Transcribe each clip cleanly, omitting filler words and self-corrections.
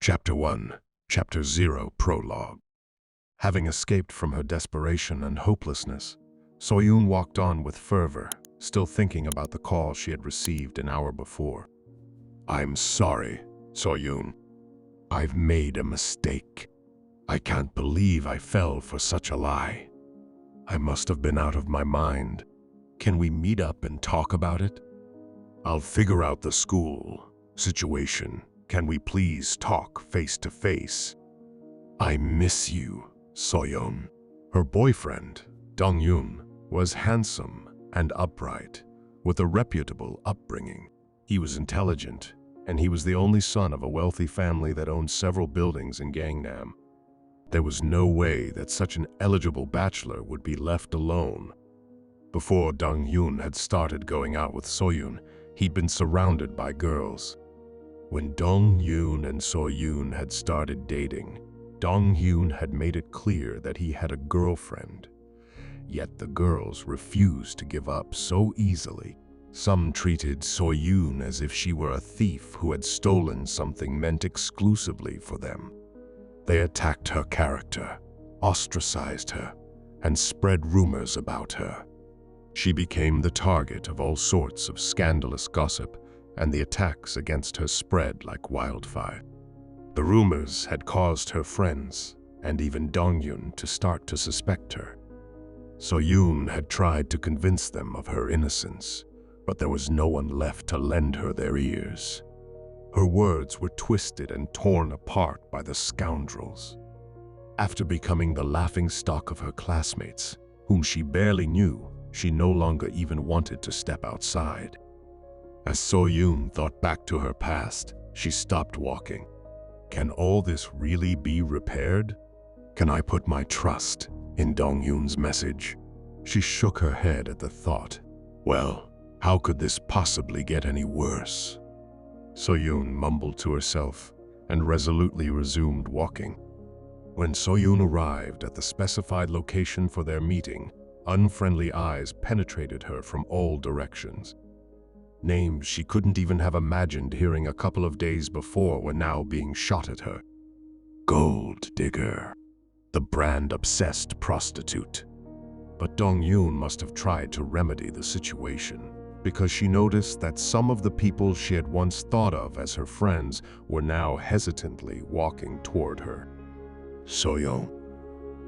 Chapter 1, Chapter 0, Prologue. Having escaped from her desperation and hopelessness, Soyun walked on with fervor, still thinking about the call she had received an hour before. "I'm sorry, Soyun. I've made a mistake. I can't believe I fell for such a lie. I must have been out of my mind. Can we meet up and talk about it? I'll figure out the school situation. Can we please talk face to face? I miss you, Soyun." Her boyfriend, Dong-yun, was handsome and upright, with a reputable upbringing. He was intelligent, and he was the only son of a wealthy family that owned several buildings in Gangnam. There was no way that such an eligible bachelor would be left alone. Before Dong-yun had started going out with Soyun, he'd been surrounded by girls. When Dong-yun and Soyun had started dating, Dong-yun had made it clear that he had a girlfriend. Yet the girls refused to give up so easily. Some treated Soyun as if she were a thief who had stolen something meant exclusively for them. They attacked her character, ostracized her, and spread rumors about her. She became the target of all sorts of scandalous gossip, and the attacks against her spread like wildfire. The rumors had caused her friends, and even Dong-yun, to start to suspect her. Soyun had tried to convince them of her innocence, but there was no one left to lend her their ears. Her words were twisted and torn apart by the scoundrels. After becoming the laughingstock of her classmates, whom she barely knew, she no longer even wanted to step outside. As Soyun thought back to her past, she stopped walking. Can all this really be repaired? Can I put my trust in Dong-yun's message? She shook her head at the thought. Well, how could this possibly get any worse? Soyun mumbled to herself and resolutely resumed walking. When Soyun arrived at the specified location for their meeting, unfriendly eyes penetrated her from all directions. Names she couldn't even have imagined hearing a couple of days before were now being shot at her. Gold digger, the brand-obsessed prostitute. But Dong-yun must have tried to remedy the situation, because she noticed that some of the people she had once thought of as her friends were now hesitantly walking toward her. Soyun.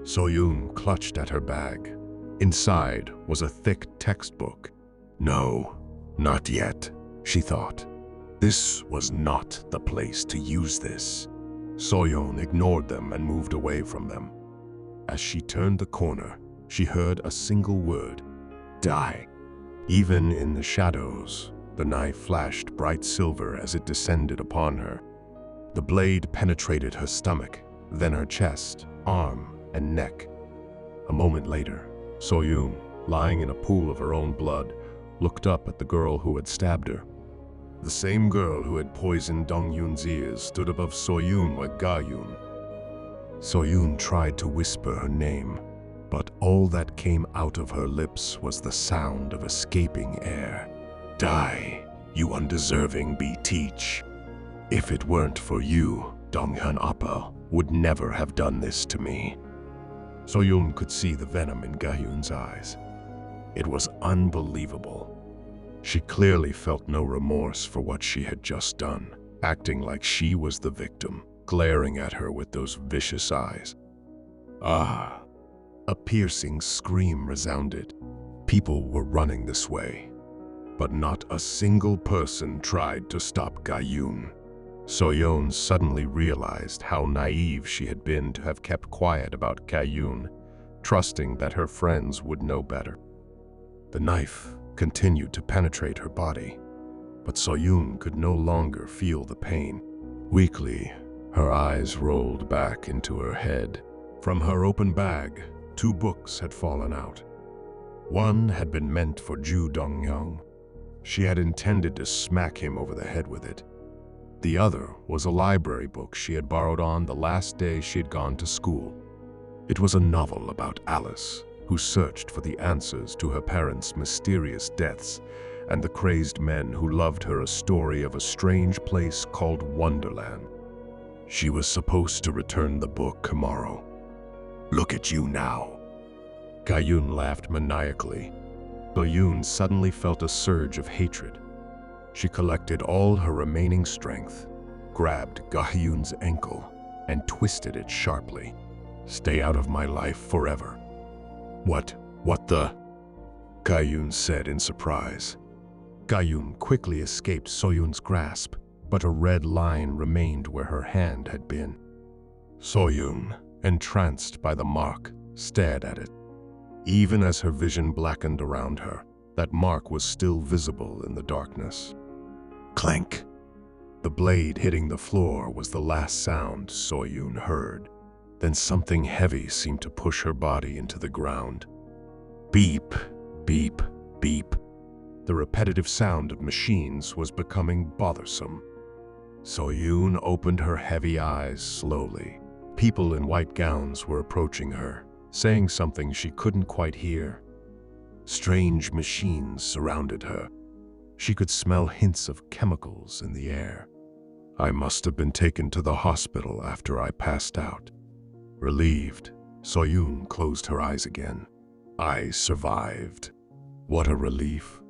Soyun clutched at her bag. Inside was a thick textbook. No, not yet, she thought. This was not the place to use this. Soyun ignored them and moved away from them. As she turned the corner, she heard a single word: die. Even in the shadows, the knife flashed bright silver as it descended upon her. The blade penetrated her stomach, then her chest, arm, and neck. A moment later, Soyun, lying in a pool of her own blood, looked up at the girl who had stabbed her. The same girl who had poisoned Dong-yun's ears stood above Soyun with Ga-yun. Soyun tried to whisper her name, but all that came out of her lips was the sound of escaping air. Die, you undeserving B-teach. If it weren't for you, Dong-hyun Appa would never have done this to me. Soyun could see the venom in Ga-yun's eyes. It was unbelievable. She clearly felt no remorse for what she had just done, acting like she was the victim, glaring at her with those vicious eyes. Ah! A piercing scream resounded. People were running this way, but not a single person tried to stop Ga-yun. Soyun suddenly realized how naive she had been to have kept quiet about Ga-yun, trusting that her friends would know better. The knife continued to penetrate her body, but Soyun could no longer feel the pain. Weakly, her eyes rolled back into her head. From her open bag, 2 books had fallen out. One had been meant for Ju Dong-young. She had intended to smack him over the head with it. The other was a library book she had borrowed on the last day she had gone to school. It was a novel about Alice, who searched for the answers to her parents' mysterious deaths, and the crazed men who loved her, a story of a strange place called Wonderland. She was supposed to return the book tomorrow. Look at you now. Ga-yun laughed maniacally. Soyun suddenly felt a surge of hatred. She collected all her remaining strength, grabbed Ga-yun's ankle, and twisted it sharply. Stay out of my life forever. What the? Ga-yun said in surprise. Ga-yun quickly escaped Soyun's grasp, but a red line remained where her hand had been. Soyun, entranced by the mark, stared at it. Even as her vision blackened around her, that mark was still visible in the darkness. Clank! The blade hitting the floor was the last sound Soyun heard. Then something heavy seemed to push her body into the ground. Beep, beep, beep. The repetitive sound of machines was becoming bothersome. Soyun opened her heavy eyes slowly. People in white gowns were approaching her, saying something she couldn't quite hear. Strange machines surrounded her. She could smell hints of chemicals in the air. I must have been taken to the hospital after I passed out. Relieved, Soyun closed her eyes again. I survived. What a relief.